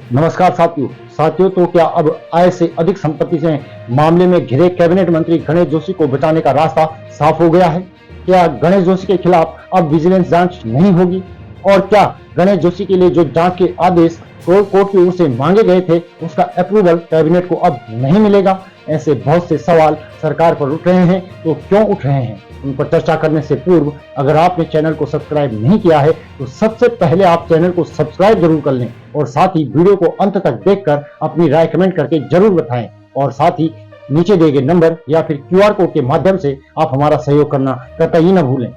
नमस्कार साथियों, तो क्या अब आय से अधिक संपत्ति से मामले में घिरे कैबिनेट मंत्री गणेश जोशी को बचाने का रास्ता साफ हो गया है? क्या गणेश जोशी के खिलाफ अब विजिलेंस जांच नहीं होगी? और क्या गणेश जोशी के लिए जो जांच के आदेश कोर्ट की ओर से मांगे गए थे उसका अप्रूवल कैबिनेट को अब नहीं मिलेगा? ऐसे बहुत से सवाल सरकार पर उठ रहे हैं। तो क्यों उठ रहे हैं, उन पर चर्चा करने से पूर्व अगर आपने चैनल को सब्सक्राइब नहीं किया है तो सबसे पहले आप चैनल को सब्सक्राइब जरूर कर लें और साथ ही वीडियो को अंत तक देखकर अपनी राय कमेंट करके जरूर बताएं। और साथ ही नीचे दिए गए नंबर या फिर QR कोड के माध्यम से आप हमारा सहयोग करना कतई न भूलें।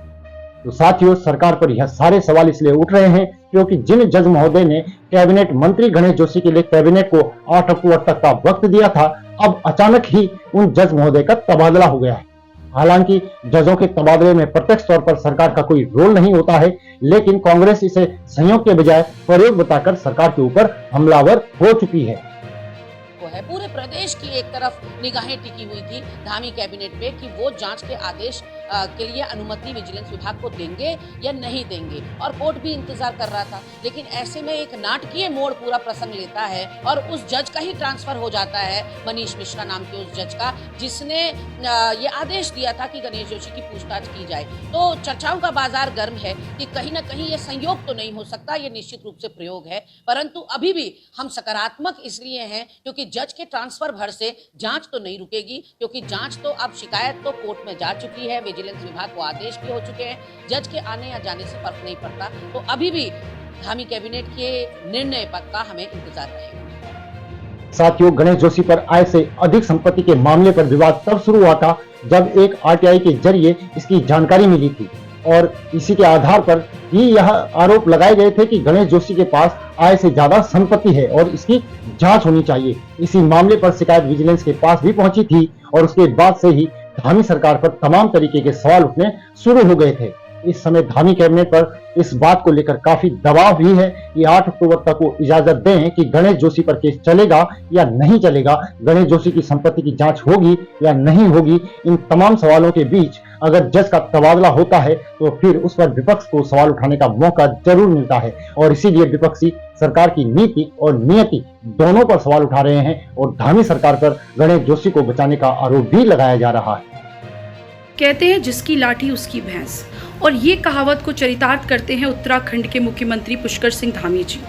तो साथियों, सरकार पर यह सारे सवाल इसलिए उठ रहे हैं क्योंकि जिन जज महोदय ने कैबिनेट मंत्री गणेश जोशी के लिए कैबिनेट को 8 अक्टूबर तक का वक्त दिया था, अब अचानक ही उन जज महोदय का तबादला हो गया है। हालांकि जजों के तबादले में प्रत्यक्ष तौर पर सरकार का कोई रोल नहीं होता है, लेकिन कांग्रेस इसे संयोग के बजाय प्रयोग बताकर सरकार के ऊपर हमलावर हो चुकी है। है पूरे प्रदेश की एक तरफ निगाहें टिकी हुई थी धामी कैबिनेट पे कि वो जांच के आदेश के लिए अनुमति विजिलेंस विभाग को देंगे या नहीं देंगे, और कोर्ट भी इंतजार कर रहा था। लेकिन ऐसे में एक नाटकीय मोड़ पूरा प्रसंग लेता है और उस जज का ही ट्रांसफर हो जाता है, मनीष मिश्रा नाम के उस जज का, जिसने ये आदेश दिया था कि गणेश जोशी की पूछताछ की जाए। तो चर्चाओं का बाजार गर्म है कि कहीं ना कहीं ये संयोग तो नहीं हो सकता, ये निश्चित रूप से प्रयोग है। परंतु अभी भी हम सकारात्मक इसलिए हैं क्योंकि जज के ट्रांसफर भर से जांच तो नहीं रुकेगी, क्योंकि जांच तो अब शिकायत तो कोर्ट में जा चुकी है, विजिलेंस विभाग को आदेश भी हो चुके हैं, जज के आने या जाने से फर्क नहीं पड़ता। तो अभी भी धामी कैबिनेट के निर्णय का हमें इंतजार रहेगा। साथियों, गणेश जोशी पर आय से अधिक संपत्ति के मामले पर विवाद तब शुरू हुआ था जब एक RTI के जरिए इसकी जानकारी मिली थी और इसी के आधार पर ही यह आरोप लगाए गए थे कि गणेश जोशी के पास आय से ज्यादा संपत्ति है और इसकी जांच होनी चाहिए। इसी मामले पर शिकायत विजिलेंस के पास भी पहुंची थी और उसके बाद से ही धामी सरकार पर तमाम तरीके के सवाल उठने शुरू हो गए थे। इस समय धामी कैबिनेट पर इस बात को लेकर काफी दबाव भी है कि 8 अक्टूबर तक वो इजाजत दें कि गणेश जोशी पर केस चलेगा या नहीं चलेगा, गणेश जोशी की संपत्ति की जांच होगी या नहीं होगी। इन तमाम सवालों के बीच अगर जज का तबादला होता है तो फिर उस पर विपक्ष को सवाल उठाने का मौका जरूर मिलता है और इसीलिए विपक्षी सरकार की नीति और नियति दोनों पर सवाल उठा रहे हैं और धामी सरकार पर गणेश जोशी को बचाने का आरोप भी लगाया जा रहा है। कहते हैं जिसकी लाठी उसकी भैंस, और ये कहावत को चरितार्थ करते हैं उत्तराखंड के मुख्यमंत्री पुष्कर सिंह धामी जी।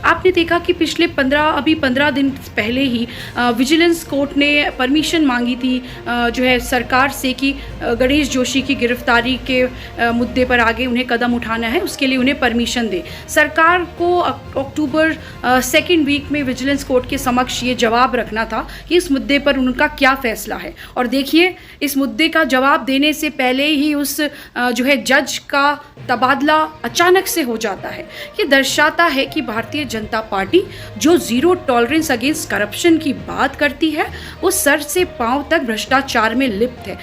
आपने देखा कि पिछले 15 दिन पहले ही विजिलेंस कोर्ट ने परमिशन मांगी थी जो है सरकार से कि गणेश जोशी की गिरफ्तारी के मुद्दे पर आगे उन्हें कदम उठाना है, उसके लिए उन्हें परमिशन दे। सरकार को अक्टूबर 2nd वीक में विजिलेंस कोर्ट के समक्ष ये जवाब रखना था कि इस मुद्दे पर उनका क्या फैसला है। और देखिए, इस मुद्दे का जवाब देने से पहले ही उस जो है जज का तबादला अचानक से हो जाता है। ये दर्शाता है कि भारतीय जनता पार्टी जो जीरो टॉलरेंस अगेंस्ट करप्शन की बात करती है वो सर से पांव तक भ्रष्टाचार में लिप्त है।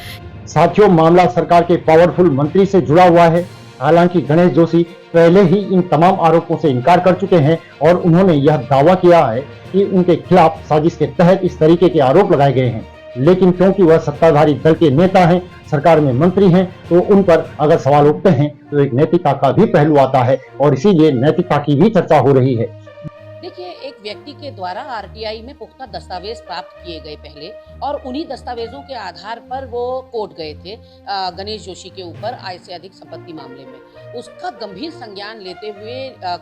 साथियों, मामला सरकार के पावरफुल मंत्री से जुड़ा हुआ है। हालांकि गणेश जोशी पहले ही इन तमाम आरोपों से इनकार कर चुके हैं और उन्होंने यह दावा किया है कि उनके खिलाफ साजिश के तहत इस तरीके के आरोप लगाए गए हैं। लेकिन क्योंकि वह सत्ताधारी दल के नेता हैं, सरकार में मंत्री हैं, तो उन पर अगर सवाल उठते हैं तो एक नैतिकता का भी पहलू आता है और इसीलिए नैतिकता की भी चर्चा हो रही है। देखिए, एक व्यक्ति के द्वारा RTI में पुख्ता दस्तावेज प्राप्त किए गए पहले, और उन्हीं दस्तावेजों के आधार पर वो कोर्ट गए थे गणेश जोशी के ऊपर आय से अधिक संपत्ति मामले में। उसका गंभीर संज्ञान लेते हुए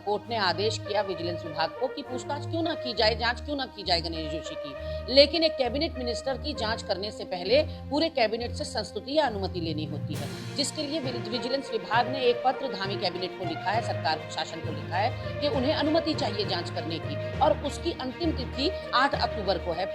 कोर्ट ने आदेश किया विजिलेंस विभाग को कि पूछताछ क्यों ना की जाए, जांच क्यों ना की जाए गणेश जोशी की। लेकिन एक कैबिनेट मिनिस्टर की जांच करने से पहले पूरे कैबिनेट से संस्तुति या अनुमति लेनी होती है, जिसके लिए विजिलेंस विभाग ने एक पत्र धामी कैबिनेट को लिखा है, सरकार शासन को लिखा है कि उन्हें अनुमति चाहिए जांच करने की, और उसकी अंतिम तिथि 8 अक्टूबर को है।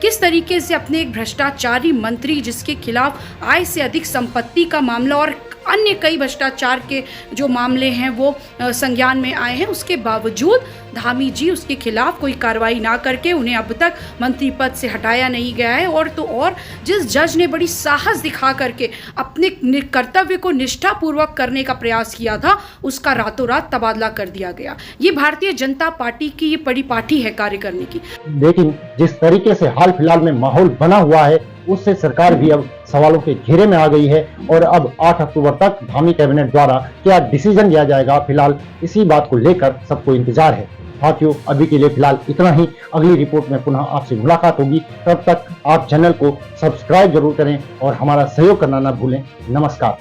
किस तरीके से अपने एक भ्रष्टाचारी मंत्री जिसके खिलाफ आय से अधिक संपत्ति का मामला और अन्य कई भ्रष्टाचार के जो मामले हैं वो संज्ञान में आए हैं, उसके बावजूद धामी जी उसके खिलाफ कोई कार्रवाई ना करके उन्हें अब तक मंत्री पद से हटाया नहीं गया है। और तो और जिस जज ने बड़ी साहस दिखा करके अपने कर्तव्य को निष्ठापूर्वक करने का प्रयास किया था, उसका रातों रात तबादला कर दिया गया। ये भारतीय जनता पार्टी की ये परिपाटी है कार्य करने की। लेकिन जिस तरीके से हाल फिलहाल में माहौल बना हुआ है उससे सरकार भी अब सवालों के घेरे में आ गई है और अब 8 अक्टूबर तक धामी कैबिनेट द्वारा क्या डिसीजन लिया जाएगा, फिलहाल इसी बात को लेकर सबको इंतजार है। साथियों अभी के लिए फिलहाल इतना ही। अगली रिपोर्ट में पुनः आपसे मुलाकात होगी। तब तक आप चैनल को सब्सक्राइब जरूर करें और हमारा सहयोग करना न भूलें। नमस्कार।